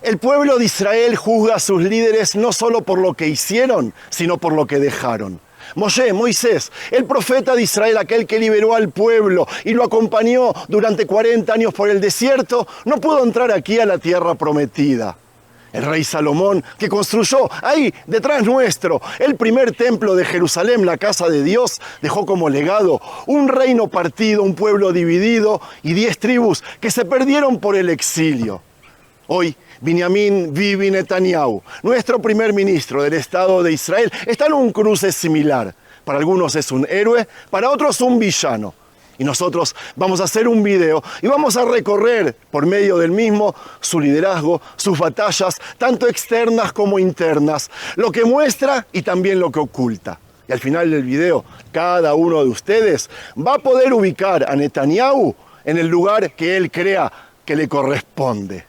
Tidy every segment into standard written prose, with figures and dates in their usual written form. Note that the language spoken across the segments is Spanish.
El pueblo de Israel juzga a sus líderes no solo por lo que hicieron, sino por lo que dejaron. Moisés, el profeta de Israel, aquel que liberó al pueblo y lo acompañó durante 40 años por el desierto, no pudo entrar aquí a la tierra prometida. El rey Salomón, que construyó ahí, detrás nuestro, el primer templo de Jerusalén, la casa de Dios, dejó como legado un reino partido, un pueblo dividido y 10 tribus que se perdieron por el exilio. Hoy, Benjamín Bibi Netanyahu, nuestro primer ministro del Estado de Israel, está en un cruce similar. Para algunos es un héroe, para otros un villano. Y nosotros vamos a hacer un video y vamos a recorrer por medio del mismo su liderazgo, sus batallas, tanto externas como internas, lo que muestra y también lo que oculta. Y al final del video, cada uno de ustedes va a poder ubicar a Netanyahu en el lugar que él crea que le corresponde.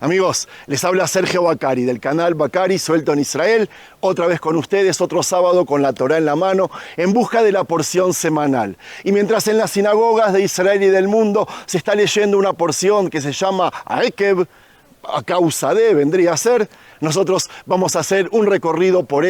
Amigos, les habla Sergio Bacari del canal Bacari Suelto en Israel, otra vez con ustedes, otro sábado con la Torá en la mano, en busca de la porción semanal. Y mientras en las sinagogas de Israel y del mundo se está leyendo una porción que se llama Akev, a causa de, vendría a ser, nosotros vamos a hacer un recorrido por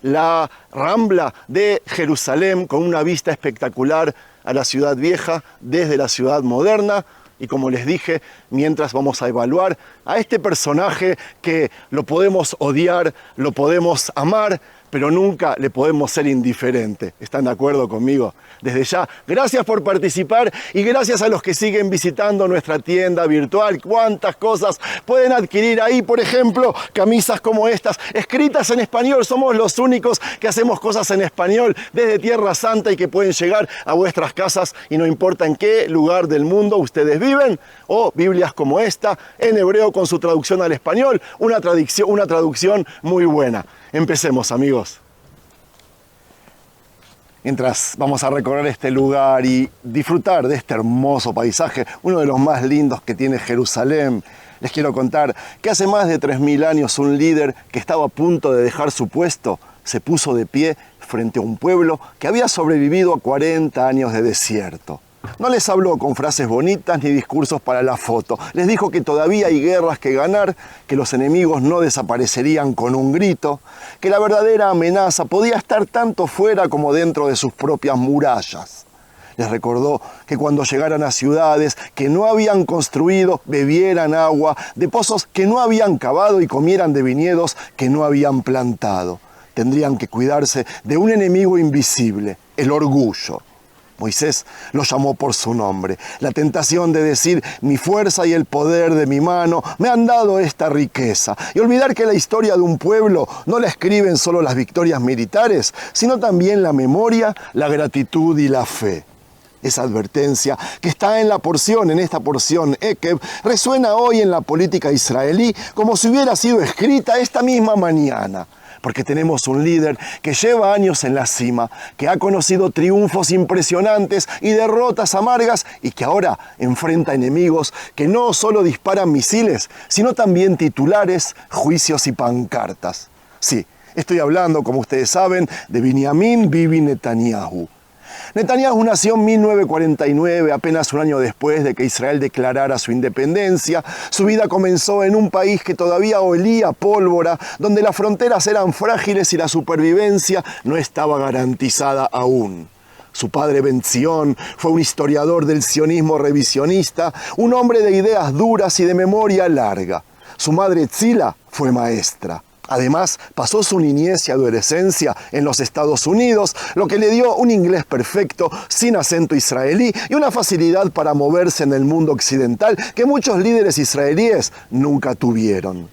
la Rambla de Jerusalén, con una vista espectacular a la ciudad vieja desde la ciudad moderna. Y como les dije, mientras vamos a evaluar a este personaje que lo podemos odiar, lo podemos amar, pero nunca le podemos ser indiferente. ¿Están de acuerdo conmigo? Desde ya, gracias por participar y gracias a los que siguen visitando nuestra tienda virtual. ¿Cuántas cosas pueden adquirir ahí? Por ejemplo, camisas como estas, escritas en español. Somos los únicos que hacemos cosas en español desde Tierra Santa y que pueden llegar a vuestras casas y no importa en qué lugar del mundo ustedes viven. O Biblias como esta, en hebreo con su traducción al español, una traducción muy buena. Empecemos, amigos. Mientras vamos a recorrer este lugar y disfrutar de este hermoso paisaje, uno de los más lindos que tiene Jerusalén, les quiero contar que hace más de 3000 años un líder que estaba a punto de dejar su puesto se puso de pie frente a un pueblo que había sobrevivido a 40 años de desierto. No les habló con frases bonitas ni discursos para la foto. Les dijo que todavía hay guerras que ganar, que los enemigos no desaparecerían con un grito, que la verdadera amenaza podía estar tanto fuera como dentro de sus propias murallas. Les recordó que cuando llegaran a ciudades que no habían construido, bebieran agua de pozos que no habían cavado y comieran de viñedos que no habían plantado. Tendrían que cuidarse de un enemigo invisible, el orgullo. Moisés lo llamó por su nombre. La tentación de decir, mi fuerza y el poder de mi mano me han dado esta riqueza. Y olvidar que la historia de un pueblo no la escriben solo las victorias militares, sino también la memoria, la gratitud y la fe. Esa advertencia que está en esta porción Ekev, resuena hoy en la política israelí como si hubiera sido escrita esta misma mañana. Porque tenemos un líder que lleva años en la cima, que ha conocido triunfos impresionantes y derrotas amargas y que ahora enfrenta enemigos que no solo disparan misiles, sino también titulares, juicios y pancartas. Sí, estoy hablando, como ustedes saben, de Benjamín Bibi Netanyahu. Netanyahu nació en 1949, apenas un año después de que Israel declarara su independencia. Su vida comenzó en un país que todavía olía a pólvora, donde las fronteras eran frágiles y la supervivencia no estaba garantizada aún. Su padre Ben-Zion fue un historiador del sionismo revisionista, un hombre de ideas duras y de memoria larga. Su madre Tzila fue maestra. Además, pasó su niñez y adolescencia en los Estados Unidos, lo que le dio un inglés perfecto, sin acento israelí y una facilidad para moverse en el mundo occidental que muchos líderes israelíes nunca tuvieron.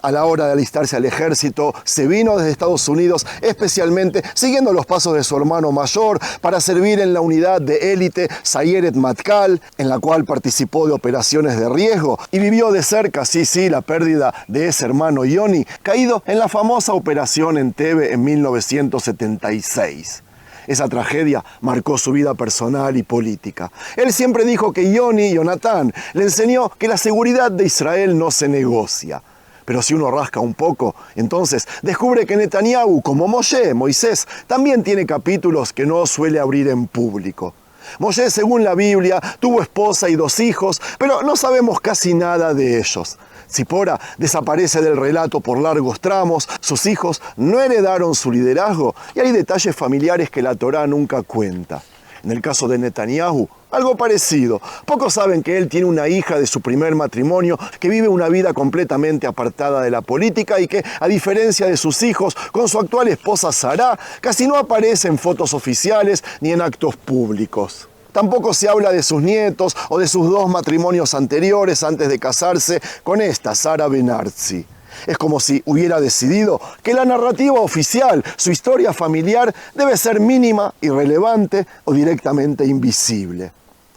A la hora de alistarse al ejército, se vino desde Estados Unidos, especialmente siguiendo los pasos de su hermano mayor, para servir en la unidad de élite Sayeret Matkal, en la cual participó de operaciones de riesgo y vivió de cerca, la pérdida de ese hermano Yoni, caído en la famosa operación Entebbe en 1976. Esa tragedia marcó su vida personal y política. Él siempre dijo que Jonathan, le enseñó que la seguridad de Israel no se negocia. Pero si uno rasca un poco, entonces descubre que Netanyahu, como Moisés, también tiene capítulos que no suele abrir en público. Moisés, según la Biblia, tuvo esposa y 2 hijos, pero no sabemos casi nada de ellos. Zipora desaparece del relato por largos tramos, sus hijos no heredaron su liderazgo y hay detalles familiares que la Torá nunca cuenta. En el caso de Netanyahu, algo parecido. Pocos saben que él tiene una hija de su primer matrimonio que vive una vida completamente apartada de la política y que, a diferencia de sus hijos, con su actual esposa Sarah, casi no aparece en fotos oficiales ni en actos públicos. Tampoco se habla de sus nietos o de sus 2 matrimonios anteriores antes de casarse con esta, Sara Ben-Artzi. Es como si hubiera decidido que la narrativa oficial, su historia familiar, debe ser mínima, irrelevante o directamente invisible.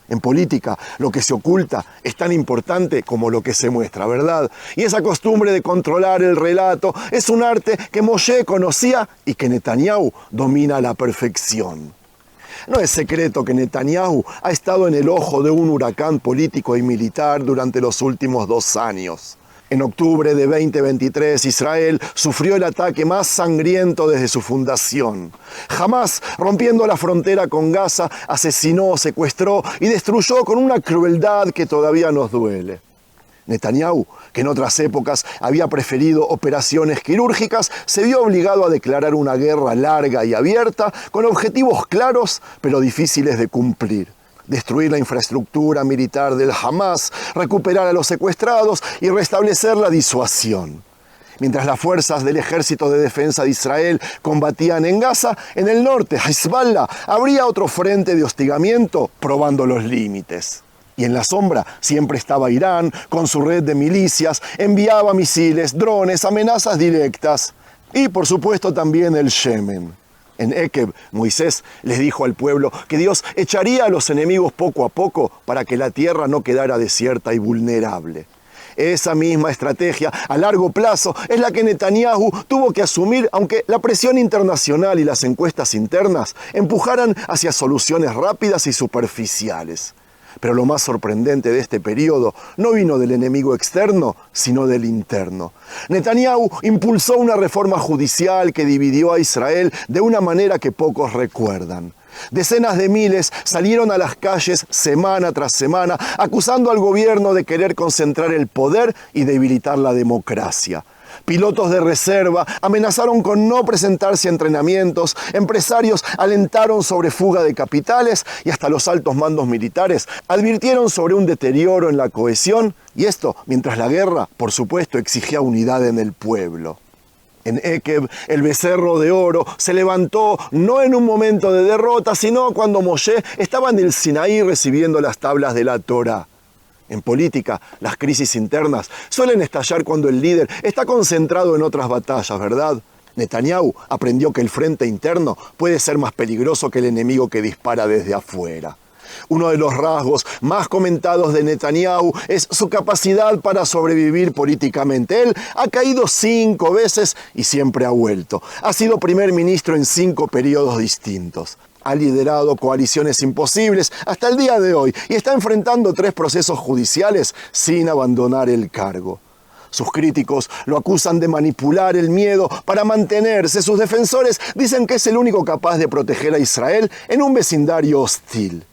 En política, lo que se oculta es tan importante como lo que se muestra, ¿verdad? Y esa costumbre de controlar el relato es un arte que Moshe conocía y que Netanyahu domina a la perfección. No es secreto que Netanyahu ha estado en el ojo de un huracán político y militar durante los últimos 2 años. En octubre de 2023, Israel sufrió el ataque más sangriento desde su fundación. Hamás, rompiendo la frontera con Gaza, asesinó, secuestró y destruyó con una crueldad que todavía nos duele. Netanyahu, que en otras épocas había preferido operaciones quirúrgicas, se vio obligado a declarar una guerra larga y abierta con objetivos claros pero difíciles de cumplir. Destruir la infraestructura militar del Hamás, recuperar a los secuestrados y restablecer la disuasión. Mientras las fuerzas del Ejército de Defensa de Israel combatían en Gaza, en el norte, Hezbollah abría otro frente de hostigamiento probando los límites. Y en la sombra siempre estaba Irán, con su red de milicias, enviaba misiles, drones, amenazas directas. Y por supuesto también el Yemen. En Ekev, Moisés les dijo al pueblo que Dios echaría a los enemigos poco a poco para que la tierra no quedara desierta y vulnerable. Esa misma estrategia a largo plazo es la que Netanyahu tuvo que asumir, aunque la presión internacional y las encuestas internas empujaran hacia soluciones rápidas y superficiales. Pero lo más sorprendente de este periodo no vino del enemigo externo, sino del interno. Netanyahu impulsó una reforma judicial que dividió a Israel de una manera que pocos recuerdan. Decenas de miles salieron a las calles semana tras semana, acusando al gobierno de querer concentrar el poder y debilitar la democracia. Pilotos de reserva amenazaron con no presentarse a entrenamientos, empresarios alentaron sobre fuga de capitales y hasta los altos mandos militares advirtieron sobre un deterioro en la cohesión, y esto mientras la guerra, por supuesto, exigía unidad en el pueblo. En Ekev, el becerro de oro se levantó no en un momento de derrota, sino cuando Moshe estaba en el Sinaí recibiendo las tablas de la Torá. En política, las crisis internas suelen estallar cuando el líder está concentrado en otras batallas, ¿verdad? Netanyahu aprendió que el frente interno puede ser más peligroso que el enemigo que dispara desde afuera. Uno de los rasgos más comentados de Netanyahu es su capacidad para sobrevivir políticamente. Él ha caído 5 veces y siempre ha vuelto. Ha sido primer ministro en 5 periodos distintos. Ha liderado coaliciones imposibles hasta el día de hoy y está enfrentando 3 procesos judiciales sin abandonar el cargo. Sus críticos lo acusan de manipular el miedo para mantenerse. Sus defensores dicen que es el único capaz de proteger a Israel en un vecindario hostil.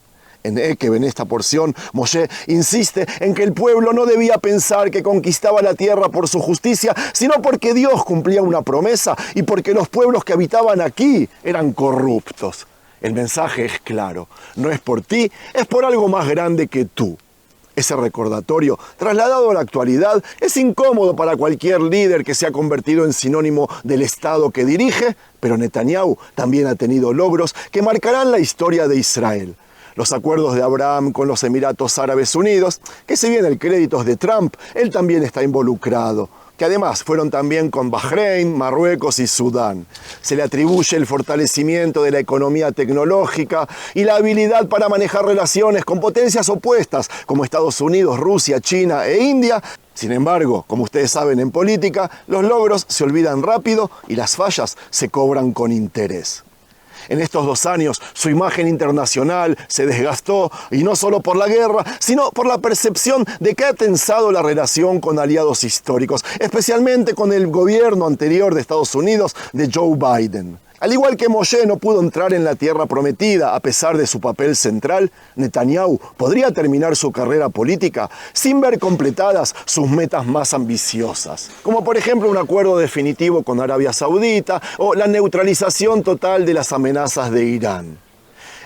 En Ekev, en esta porción, Moshe insiste en que el pueblo no debía pensar que conquistaba la tierra por su justicia, sino porque Dios cumplía una promesa y porque los pueblos que habitaban aquí eran corruptos. El mensaje es claro, no es por ti, es por algo más grande que tú. Ese recordatorio, trasladado a la actualidad, es incómodo para cualquier líder que se ha convertido en sinónimo del Estado que dirige, pero Netanyahu también ha tenido logros que marcarán la historia de Israel. Los acuerdos de Abraham con los Emiratos Árabes Unidos, que si bien el crédito es de Trump, él también está involucrado, que además fueron también con Bahrein, Marruecos y Sudán. Se le atribuye el fortalecimiento de la economía tecnológica y la habilidad para manejar relaciones con potencias opuestas como Estados Unidos, Rusia, China e India. Sin embargo, como ustedes saben en política, los logros se olvidan rápido y las fallas se cobran con interés. En estos 2 años, su imagen internacional se desgastó, y no solo por la guerra, sino por la percepción de que ha tensado la relación con aliados históricos, especialmente con el gobierno anterior de Estados Unidos, de Joe Biden. Al igual que Moshe no pudo entrar en la tierra prometida a pesar de su papel central, Netanyahu podría terminar su carrera política sin ver completadas sus metas más ambiciosas, como por ejemplo un acuerdo definitivo con Arabia Saudita o la neutralización total de las amenazas de Irán.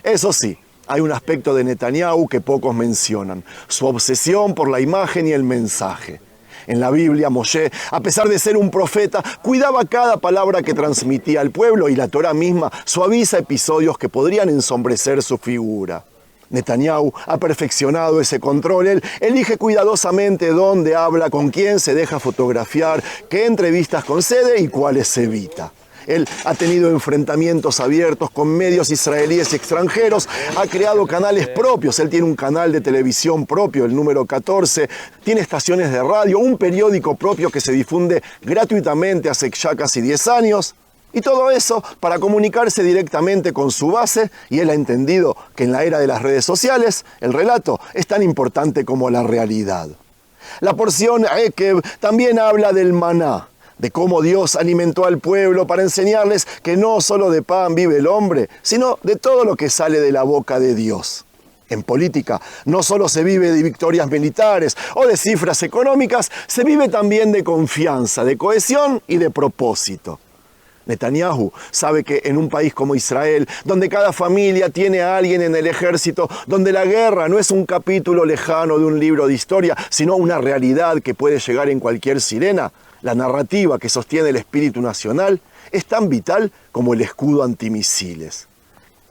Eso sí, hay un aspecto de Netanyahu que pocos mencionan: su obsesión por la imagen y el mensaje. En la Biblia, Moshe, a pesar de ser un profeta, cuidaba cada palabra que transmitía al pueblo, y la Torá misma suaviza episodios que podrían ensombrecer su figura. Netanyahu ha perfeccionado ese control. Él elige cuidadosamente dónde habla, con quién se deja fotografiar, qué entrevistas concede y cuáles evita. Él ha tenido enfrentamientos abiertos con medios israelíes y extranjeros, ha creado canales propios. Él tiene un canal de televisión propio, el número 14, tiene estaciones de radio, un periódico propio que se difunde gratuitamente hace ya casi 10 años. Y todo eso para comunicarse directamente con su base, y él ha entendido que en la era de las redes sociales el relato es tan importante como la realidad. La porción Ekev también habla del maná, de cómo Dios alimentó al pueblo para enseñarles que no solo de pan vive el hombre, sino de todo lo que sale de la boca de Dios. En política no solo se vive de victorias militares o de cifras económicas, se vive también de confianza, de cohesión y de propósito. Netanyahu sabe que en un país como Israel, donde cada familia tiene a alguien en el ejército, donde la guerra no es un capítulo lejano de un libro de historia, sino una realidad que puede llegar en cualquier sirena, la narrativa que sostiene el espíritu nacional es tan vital como el escudo antimisiles.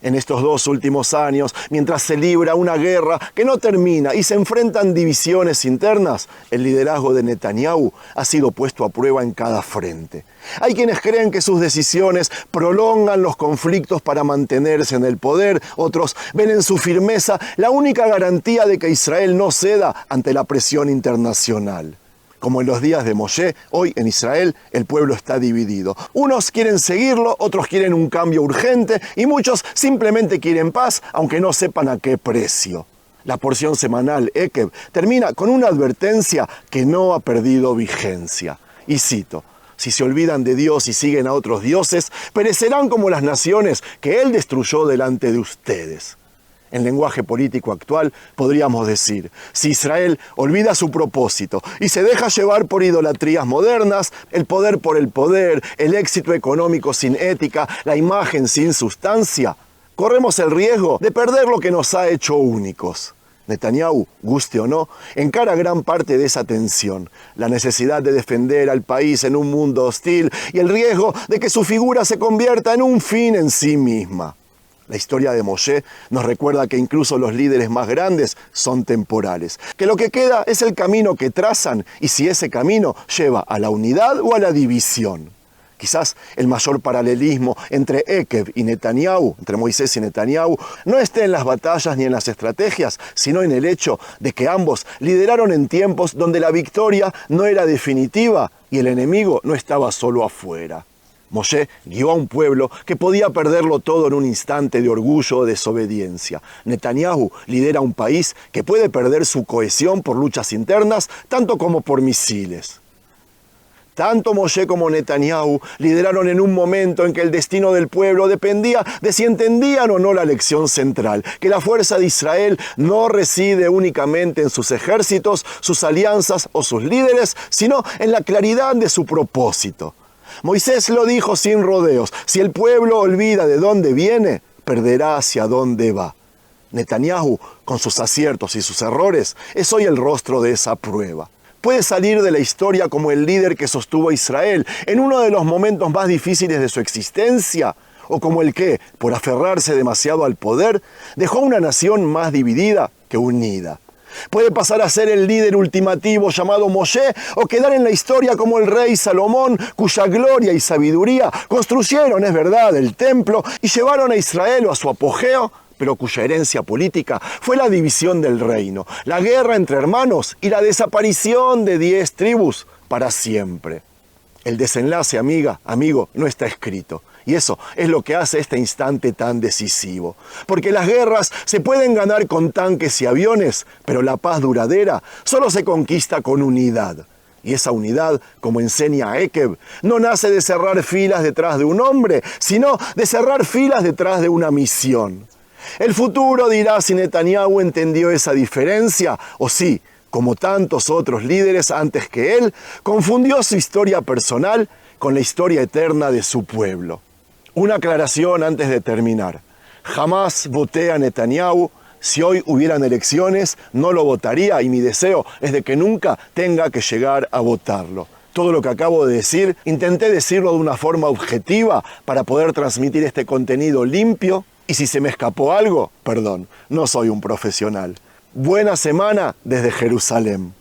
En estos 2 últimos años, mientras se libra una guerra que no termina y se enfrentan divisiones internas, el liderazgo de Netanyahu ha sido puesto a prueba en cada frente. Hay quienes creen que sus decisiones prolongan los conflictos para mantenerse en el poder. Otros ven en su firmeza la única garantía de que Israel no ceda ante la presión internacional. Como en los días de Moshe, hoy en Israel el pueblo está dividido. Unos quieren seguirlo, otros quieren un cambio urgente y muchos simplemente quieren paz, aunque no sepan a qué precio. La porción semanal Ekev termina con una advertencia que no ha perdido vigencia. Y cito: si se olvidan de Dios y siguen a otros dioses, perecerán como las naciones que Él destruyó delante de ustedes. En lenguaje político actual podríamos decir: si Israel olvida su propósito y se deja llevar por idolatrías modernas, el poder por el poder, el éxito económico sin ética, la imagen sin sustancia, corremos el riesgo de perder lo que nos ha hecho únicos. Netanyahu, guste o no, encara gran parte de esa tensión, la necesidad de defender al país en un mundo hostil y el riesgo de que su figura se convierta en un fin en sí misma. La historia de Moshe nos recuerda que incluso los líderes más grandes son temporales, que lo que queda es el camino que trazan y si ese camino lleva a la unidad o a la división. Quizás el mayor paralelismo entre Ekev y Netanyahu, entre Moisés y Netanyahu, no esté en las batallas ni en las estrategias, sino en el hecho de que ambos lideraron en tiempos donde la victoria no era definitiva y el enemigo no estaba solo afuera. Moshe guió a un pueblo que podía perderlo todo en un instante de orgullo o desobediencia. Netanyahu lidera un país que puede perder su cohesión por luchas internas, tanto como por misiles. Tanto Moshe como Netanyahu lideraron en un momento en que el destino del pueblo dependía de si entendían o no la lección central, que la fuerza de Israel no reside únicamente en sus ejércitos, sus alianzas o sus líderes, sino en la claridad de su propósito. Moisés lo dijo sin rodeos: si el pueblo olvida de dónde viene, perderá hacia dónde va. Netanyahu, con sus aciertos y sus errores, es hoy el rostro de esa prueba. Puede salir de la historia como el líder que sostuvo a Israel en uno de los momentos más difíciles de su existencia, o como el que, por aferrarse demasiado al poder, dejó una nación más dividida que unida. Puede pasar a ser el líder ultimativo llamado Moshe, o quedar en la historia como el rey Salomón, cuya gloria y sabiduría construyeron, es verdad, el templo y llevaron a Israel a su apogeo, pero cuya herencia política fue la división del reino, la guerra entre hermanos y la desaparición de 10 tribus para siempre. El desenlace, amiga, amigo, no está escrito. Y eso es lo que hace este instante tan decisivo. Porque las guerras se pueden ganar con tanques y aviones, pero la paz duradera solo se conquista con unidad. Y esa unidad, como enseña Ekeb, no nace de cerrar filas detrás de un hombre, sino de cerrar filas detrás de una misión. El futuro dirá si Netanyahu entendió esa diferencia o si, como tantos otros líderes antes que él, confundió su historia personal con la historia eterna de su pueblo. Una aclaración antes de terminar. Jamás voté a Netanyahu. Si hoy hubieran elecciones, no lo votaría y mi deseo es de que nunca tenga que llegar a votarlo. Todo lo que acabo de decir, intenté decirlo de una forma objetiva para poder transmitir este contenido limpio. Y si se me escapó algo, perdón, no soy un profesional. Buena semana desde Jerusalén.